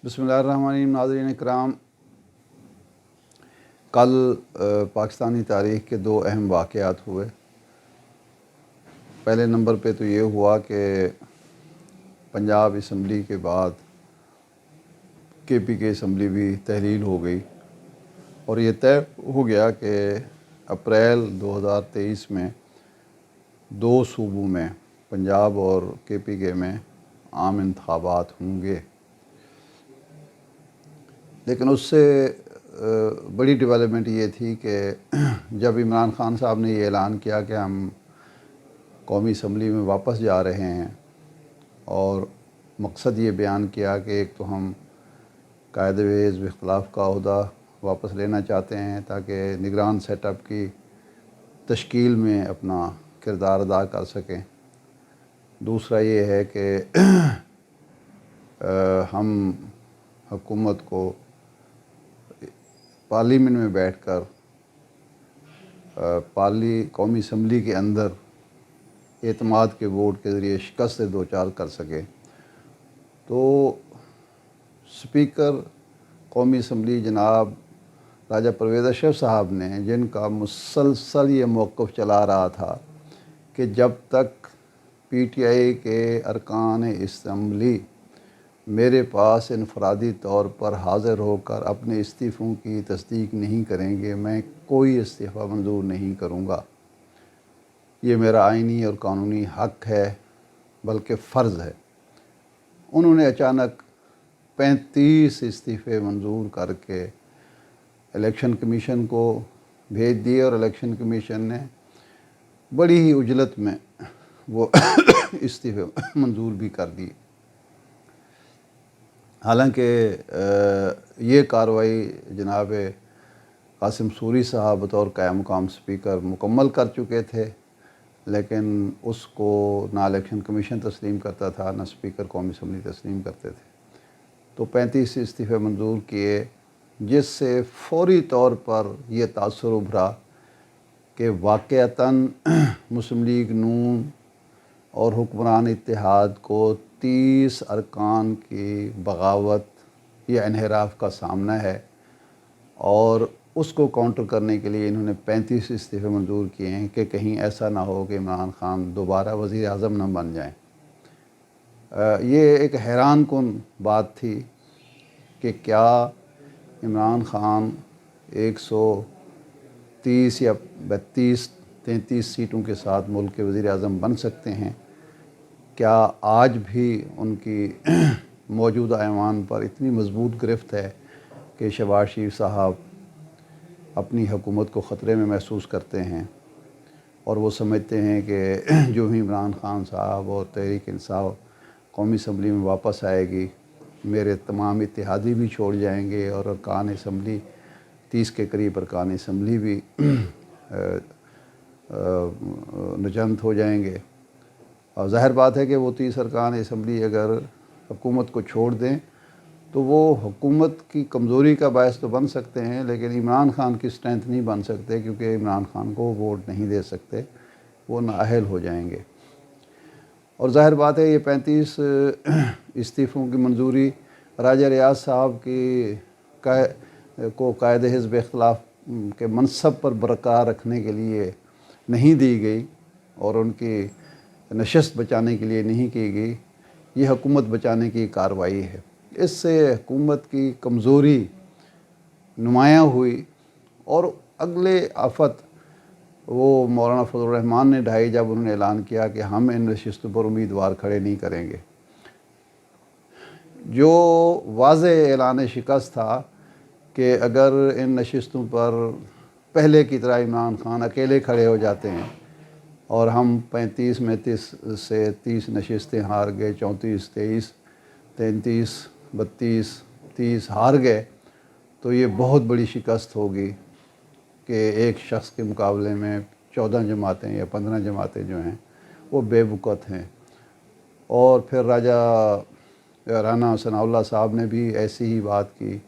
बिस्मिल्लाहिर्रहमानिर्रहीम। नाज़रीन इकराम, कल पाकिस्तानी तारीख़ के दो अहम वाक़यात हुए। पहले नंबर पे तो ये हुआ कि पंजाब असम्बली के बाद KPK असम्बली भी तहलील हो गई और ये तय हो गया कि अप्रैल 2023 में दो सूबों में, पंजाब और KPK में आम इंतखाबात होंगे। लेकिन उससे बड़ी डेवलपमेंट ये थी कि जब इमरान खान साहब ने ये ऐलान किया कि हम कौमी असम्बली में वापस जा रहे हैं और मकसद ये बयान किया कि एक तो हम कायदे हिज़्ब इख्तिलाफ़ का अहदा वापस लेना चाहते हैं ताकि निगरान सेटअप की तश्कील में अपना किरदार अदा कर सकें। दूसरा ये है कि हम हुकूमत को पार्लियामेंट में बैठकर कौमी असम्बली के अंदर एतमाद के वोट के ज़रिए शिकस्त से दो चार कर सके। तो स्पीकर कौमी असम्बली जनाब राजा परवेज़ अशरफ साहब ने, जिनका मुसलसल ये मौक़िफ़ चला रहा था कि जब तक PTI के अरकान असम्बली मेरे पास इनफरादी तौर पर हाज़िर होकर अपने इस्तीफ़ों की तस्दीक नहीं करेंगे, मैं कोई इस्तीफ़ा मंजूर नहीं करूँगा। ये मेरा आइनी और कानूनी हक़ है, बल्कि फ़र्ज़ है। उन्होंने अचानक 35 इस्तीफ़े मंजूर करके इलेक्शन कमीशन को भेज दिए और इलेक्शन कमीशन ने बड़ी ही उजलत में वो इस्तीफ़े मंजूर भी कर दिए। हालांकि ये कार्रवाई जनाब कासिम सूरी साहब बतौर क़ायम मुक़ाम स्पीकर मुकम्मल कर चुके थे, लेकिन उसको ना इलेक्शन कमीशन तस्लीम करता था, ना स्पीकर कौमी असम्बली तस्लीम करते थे। तो 35 इस्तीफ़े मंजूर किए, जिससे फ़ौरी तौर पर यह तासुर उभरा कि वाक़अतन मुस्लिम लीग नून और हुक्मरान इत्तेहाद को 30 अरकान की बगावत या इन्हिराफ का सामना है और उसको काउंटर करने के लिए इन्होंने 35 इस्तीफ़े मंजूर किए हैं कि कहीं ऐसा ना हो कि इमरान खान दोबारा वज़ीर आज़म न बन जाएं। ये एक हैरान कुन बात थी कि क्या इमरान खान 130 या 32-33 सीटों के साथ मुल्क के वज़ीर आज़म बन सकते हैं? क्या आज भी उनकी मौजूदा ऐवान पर इतनी मज़बूत गिरफ्त है कि शहबाज शरीफ साहब अपनी हुकूमत को ख़तरे में महसूस करते हैं और वो समझते हैं कि जो ही इमरान खान साहब और तहरीक इंसाफ कौमी असम्बली में वापस आएगी, मेरे तमाम इत्तेहादी भी छोड़ जाएंगे और अरकान असम्बली 30 के करीब अरकान असम्बली भी नजंत हो जाएंगे। और ज़ाहिर बात है कि वो 30 अरकान असम्बली अगर हुकूमत को छोड़ दें तो वो हुकूमत की कमज़ोरी का बायस तो बन सकते हैं, लेकिन इमरान खान की स्ट्रेंथ नहीं बन सकते, क्योंकि इमरान खान को वोट नहीं दे सकते, वो नाअहल हो जाएंगे। और ज़ाहिर बात है ये 35 इस्तीफ़ों की मंजूरी राजा रियाज साहब की को कायदे हिज़्ब इख्तिलाफ़ के मनसब पर बरकरार रखने के लिए नहीं दी गई और उनकी नशस्त बचाने के लिए नहीं की गई। ये हुकूमत बचाने की कार्रवाई है। इससे हुकूमत की कमज़ोरी नुमायाँ हुई और अगले आफत वो मौलाना फजल रहमान ने ढाई, जब उन्होंने ऐलान किया कि हम इन नशिस्तों पर उम्मीदवार खड़े नहीं करेंगे। जो वाज़ेह ऐलान शिकस्त था कि अगर इन नशिस्तों पर पहले की तरह इमरान खान अकेले खड़े हो जाते हैं और हम 35 में 30 से 30 नशिस्तें हार गए, 34, 23, 33, 32, 30 हार गए, तो ये बहुत बड़ी शिकस्त होगी कि एक शख्स के मुकाबले में 14 जमातें या 15 जमातें जो हैं वो बेवकूफ़ हैं। और फिर राना सनाउल्लाह साहब ने भी ऐसी ही बात की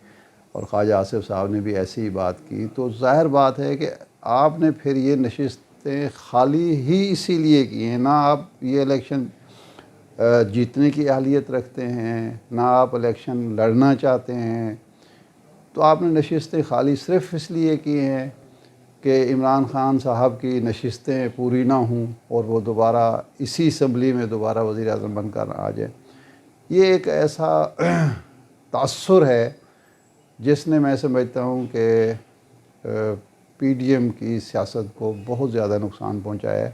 और ख्वाजा आसिफ साहब ने भी ऐसी ही बात की। तो ज़ाहिर बात है कि आपने फिर ये नशिस्तें खाली ही इसीलिए की हैं ना, आप ये इलेक्शन جیتنے کی اہلیت رکھتے ہیں، نہ آپ الیکشن لڑنا چاہتے ہیں، تو آپ نے نشستیں خالی صرف اس لیے کی ہیں کہ عمران خان صاحب کی نشستیں پوری نہ ہوں اور وہ دوبارہ اسی اسمبلی میں دوبارہ وزیر اعظم بن کر آ جائیں۔ یہ ایک ایسا تاثر ہے جس نے، میں سمجھتا ہوں کہ پی ڈی ایم کی سیاست کو بہت زیادہ نقصان پہنچایا ہے،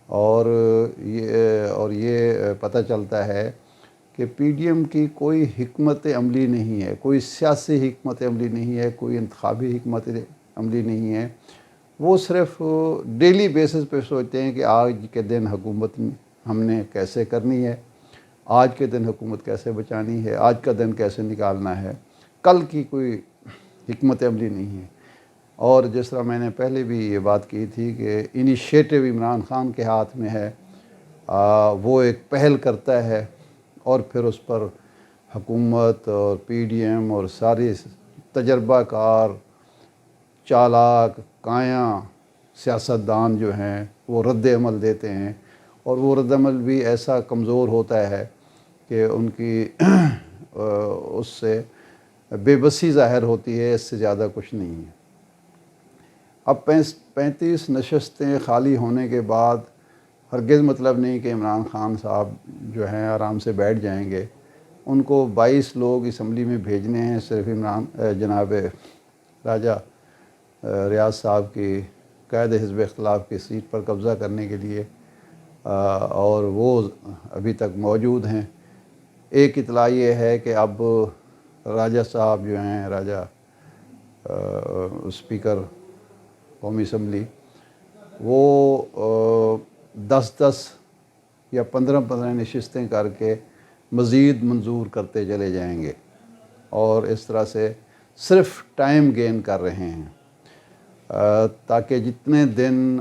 اور یہ پتہ چلتا ہے کہ پی ڈی ایم کی کوئی حکمت عملی نہیں ہے، کوئی سیاسی حکمت عملی نہیں ہے، کوئی انتخابی حکمت عملی نہیں ہے۔ وہ صرف ڈیلی بیسس پہ سوچتے ہیں کہ آج کے دن حکومت ہم نے کیسے کرنی ہے، آج کے دن حکومت کیسے بچانی ہے، آج کا دن کیسے نکالنا ہے، کل کی کوئی حکمت عملی نہیں ہے۔ اور جس طرح میں نے پہلے بھی یہ بات کی تھی کہ انیشیٹو عمران خان کے ہاتھ میں ہے، وہ ایک پہل کرتا ہے اور پھر اس پر حکومت اور پی ڈی ایم اور ساری تجربہ کار، چالاک، کایاں سیاستدان جو ہیں وہ رد عمل دیتے ہیں، اور وہ رد عمل بھی ایسا کمزور ہوتا ہے کہ ان کی اس سے بے بسی ظاہر ہوتی ہے، اس سے زیادہ کچھ نہیں ہے۔ اب 35 نشستیں خالی ہونے کے بعد ہرگز مطلب نہیں کہ عمران خان صاحب جو ہیں آرام سے بیٹھ جائیں گے۔ ان کو 22 لوگ اسمبلی میں بھیجنے ہیں صرف جناب راجہ ریاض صاحب کی قائد حزب اختلاف کی سیٹ پر قبضہ کرنے کے لیے، اور وہ ابھی تک موجود ہیں۔ ایک اطلاع یہ ہے کہ اب راجہ صاحب جو ہیں، راجہ اسپیکر قومی اسمبلی، وہ 10 یا 15 نشستیں کر کے مزید منظور کرتے چلے جائیں گے، اور اس طرح سے صرف ٹائم گین کر رہے ہیں تاکہ جتنے دن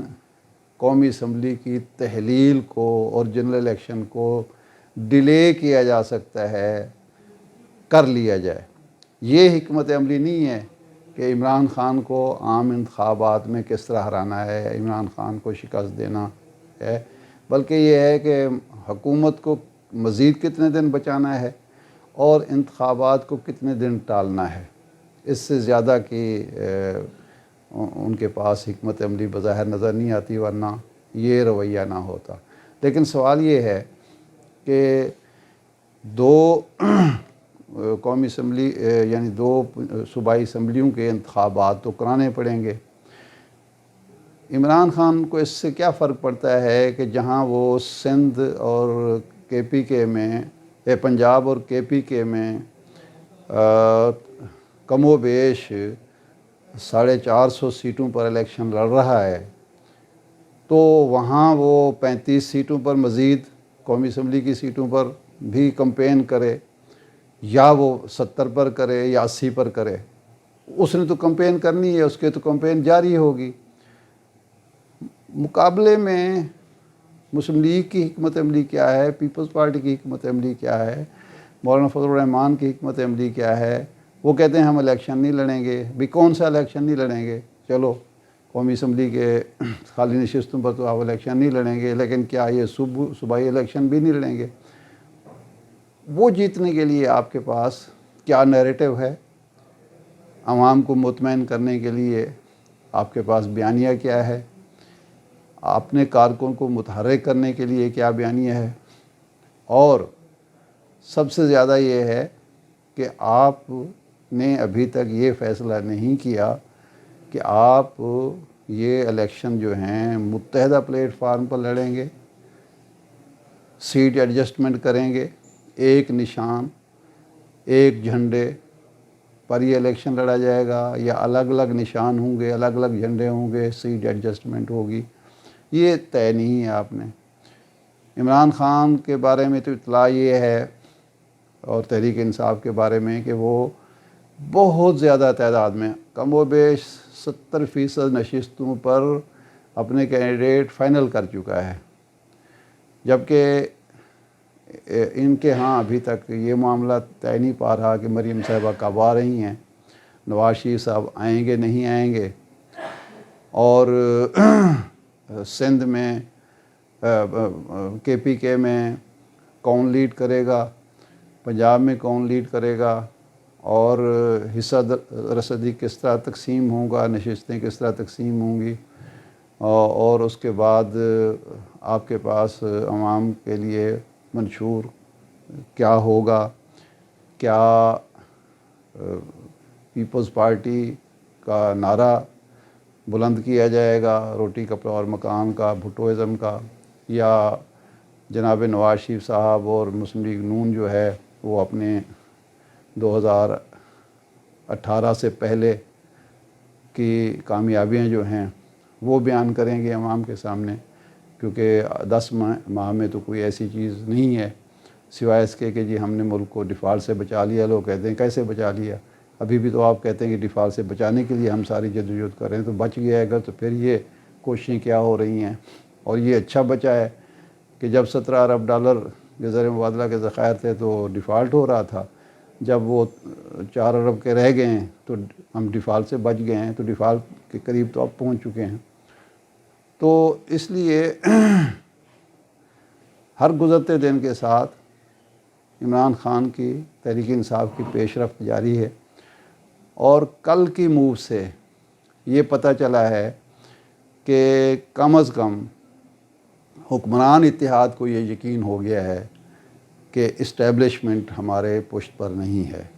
قومی اسمبلی کی تحلیل کو اور جنرل الیکشن کو ڈیلے کیا جا سکتا ہے کر لیا جائے۔ یہ حکمت عملی نہیں ہے کہ عمران خان کو عام انتخابات میں کس طرح ہرانا ہے، عمران خان کو شکست دینا ہے، بلکہ یہ ہے کہ حکومت کو مزید کتنے دن بچانا ہے اور انتخابات کو کتنے دن ٹالنا ہے۔ اس سے زیادہ کی ان کے پاس حکمت عملی بظاہر نظر نہیں آتی، ورنہ یہ رویہ نہ ہوتا۔ لیکن سوال یہ ہے کہ 2 قومی اسمبلی یعنی 2 صوبائی اسمبلیوں کے انتخابات تو کرانے پڑیں گے۔ عمران خان کو اس سے کیا فرق پڑتا ہے کہ جہاں وہ سندھ اور کے پی کے میں، پنجاب اور کے پی کے میں کم و بیش 450 سیٹوں پر الیکشن لڑ رہا ہے، تو وہاں وہ 35 سیٹوں پر مزید قومی اسمبلی کی سیٹوں پر بھی کمپین کرے، یا وہ 70 پر کرے یا 80 پر کرے، اس نے تو کمپین کرنی ہے، اس کے تو کمپین جاری ہوگی۔ مقابلے میں مسلم لیگ کی حکمت عملی کیا ہے، پیپلز پارٹی کی حکمت عملی کیا ہے، مولانا فضل الرحمان کی حکمت عملی کیا ہے؟ وہ کہتے ہیں ہم الیکشن نہیں لڑیں گے۔ بھی کون سا الیکشن نہیں لڑیں گے؟ چلو قومی اسمبلی کے خالی نشستوں پر تو آپ الیکشن نہیں لڑیں گے، لیکن کیا یہ صوبائی الیکشن بھی نہیں لڑیں گے؟ وہ جیتنے کے لیے آپ کے پاس کیا نیریٹو ہے؟ عوام کو مطمئن کرنے کے لیے آپ کے پاس بیانیہ کیا ہے؟ اپنے کارکن کو متحرک کرنے کے لیے کیا بیانیہ ہے؟ اور سب سے زیادہ یہ ہے کہ آپ نے ابھی تک یہ فیصلہ نہیں کیا کہ آپ یہ الیکشن جو ہیں متحدہ پلیٹ فارم پر لڑیں گے، سیٹ ایڈجسٹمنٹ کریں گے، ایک نشان، ایک جھنڈے پر یہ الیکشن لڑا جائے گا، یا الگ الگ نشان ہوں گے، الگ الگ جھنڈے ہوں گے، سیٹ ایڈجسٹمنٹ ہوگی؟ یہ طے نہیں ہے آپ نے۔ عمران خان کے بارے میں تو اطلاع یہ ہے، اور تحریک انصاف کے بارے میں، کہ وہ بہت زیادہ تعداد میں، کم و بیش 70% نشستوں پر اپنے کینڈیڈیٹ فائنل کر چکا ہے، جبکہ ان کے ہاں ابھی تک یہ معاملہ طے نہیں پا رہا کہ مریم صاحبہ کب آ رہی ہیں، نواز شریف صاحب آئیں گے نہیں آئیں گے، اور سندھ میں، کے پی کے میں कौन लीड करेगा, पंजाब में कौन लीड करेगा, और हिस्सा रसदी किस तरह तकसीम होगा, नशिस्तें किस तरह तकसीम होंगी, और उसके बाद आपके पास अवाम के लिए मंशूर क्या होगा, क्या पीपल्स पार्टी का नारा बुलंद किया जाएगा, रोटी कपड़ा और मकान का, भुट्टोइज़म का, या जनाब नवाज शरीफ साहब और मुस्लिम लीग नून जो है वो अपने 2018 से पहले की कामयाबियां जो हैं वो बयान करेंगे अवाम के सामने, क्योंकि 10 माह में तो कोई ऐसी चीज़ नहीं है सिवाय इसके कि जी हमने मुल्क को डिफ़ॉल्ट से बचा लिया। लोग कहते हैं कैसे बचा लिया, अभी भी तो आप कहते हैं कि डिफ़ॉल्ट से बचाने के लिए हम सारी जद्दोजहद कर रहे हैं, तो बच गया अगर तो फिर ये कोशिशें क्या हो रही हैं। और ये अच्छा बचा है कि जब 17 अरब डॉलर के ज़र मुबादला के ज़खायर थे तो डिफ़ॉल्ट हो रहा था, जब वो 4 अरब के रह गए हैं तो हम डिफ़ॉल्ट से बच गए हैं, तो डिफ़ॉल्ट के करीब तो अब पहुँच चुके हैं। तो इसलिए हर गुज़रते दिन के साथ इमरान ख़ान की तहरीक इंसाफ की पेशरफ्त जारी है, और कल की मूव से ये पता चला है कि कम अज़ कम हुक्मरान इत्तेहाद को ये यकीन हो गया है कि इस्टेब्लिशमेंट हमारे पुश्त पर नहीं है।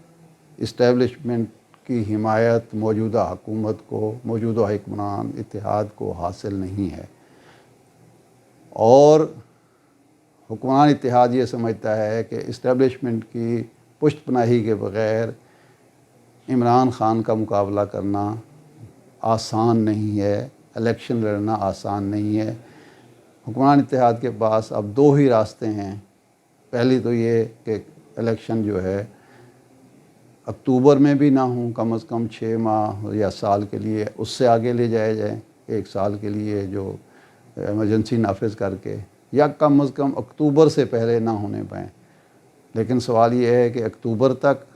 इस्टेब्लिशमेंट की हिमायत मौजूदा हुकूमत को, मौजूदा हुक्मरान इत्तेहाद को हासिल नहीं है, और हुक्मरान इत्तेहाद ये समझता है कि इस्टेब्लिशमेंट की पुश्त पनाही के बग़ैर इमरान ख़ान का मुकाबला करना आसान नहीं है, इलेक्शन लड़ना आसान नहीं है। हुक्मरान इत्तेहाद के पास अब 2 ही रास्ते हैं। पहली तो ये कि इलेक्शन जो है अक्टूबर में भी ना हो, कम अज़ कम 6 माह या साल के लिए उससे आगे ले जाया जाए, 1 साल के लिए जो इमरजेंसी नाफिज करके, या कम अज़ कम अक्टूबर से पहले ना होने पाएँ। लेकिन सवाल ये है कि अक्टूबर तक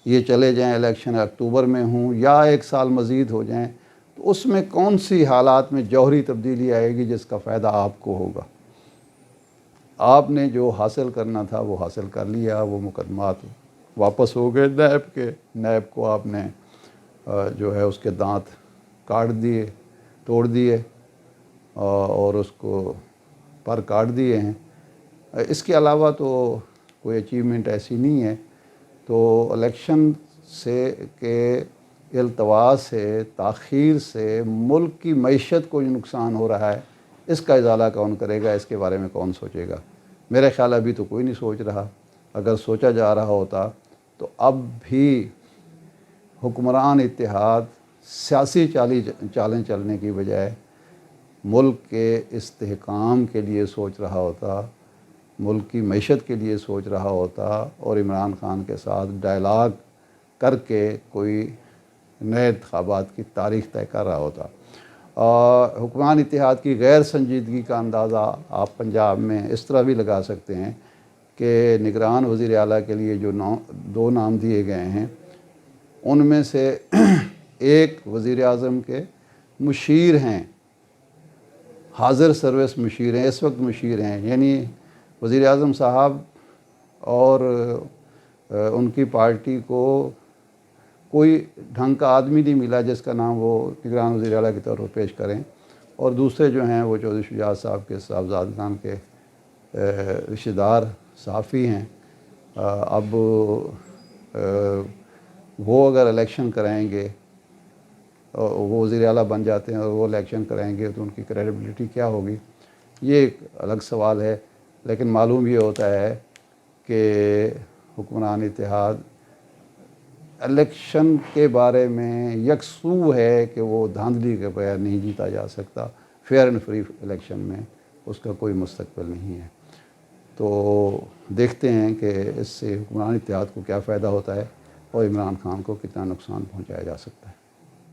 ये चले जाएं, इलेक्शन अक्टूबर में हों, या 1 साल मज़ीद हो जाएं, तो उसमें कौन सी हालात में जौहरी तब्दीली आएगी जिसका फ़ायदा आपको होगा। आपने जो हासिल करना था वो हासिल कर लिया, वो मुकदमात वापस हो गए नैब के, नैब को आपने जो है उसके दांत काट दिए, तोड़ दिए, और उसको पर काट दिए हैं। इसके अलावा तो कोई अचीवमेंट ऐसी नहीं है। तो इलेक्शन से के इल्तवा से, ताख़ीर से मुल्क की मईशत को जो नुकसान हो रहा है, इसका इजाला कौन करेगा, इसके बारे में कौन सोचेगा। मेरे ख़्याल अभी तो कोई नहीं सोच रहा। अगर सोचा जा रहा होता तो अब भी हुक्मरान इत्तेहाद सियासी चालें चलने की बजाय मुल्क के इस्तेहकाम के लिए सोच रहा होता, मुल्क की मईशत के लिए सोच रहा होता, और इमरान ख़ान के साथ डायलाग करके कोई नए इंतखाबात की तारीख़ तय कर रहा होता। हुक्मरान इत्तेहाद की गैर संजीदगी का अंदाज़ा आप पंजाब में इस तरह भी लगा सकते हैं कि निगरान वज़ीर आला के लिए जो 2 नाम दिए गए हैं, उनमें से एक वज़ीर आज़म के मुशीर हैं, हाज़िर सर्विस मुशीर हैं, इस वक्त मुशीर हैं। यानी वज़ीर आज़म साहब और उनकी पार्टी को कोई ढंग का आदमी नहीं मिला जिसका नाम वो निगरान वज़ीर आला के तौर पर पेश करें, और दूसरे जो हैं वो चौधरी शुजात साहब के साहबजादगान के रिश्तेदार सहाफ़ी हैं। अब वो अगर इलेक्शन कराएंगे, वो वज़ीर आला बन जाते हैं और वो इलेक्शन कराएंगे, तो उनकी क्रेडिबिलिटी क्या होगी, ये एक अलग सवाल है। लेकिन मालूम ये होता है कि हुक्मरान इत्तेहाद इलेक्शन के बारे में यकसू है कि वो धांधली के बगैर नहीं जीता जा सकता। फेयर एंड फ्री इलेक्शन में उसका कोई मुस्तकबिल नहीं है। तो देखते हैं कि इससे हुक्मरान इत्तेहाद को क्या फ़ायदा होता है और इमरान ख़ान को कितना नुकसान पहुंचाया जा सकता है।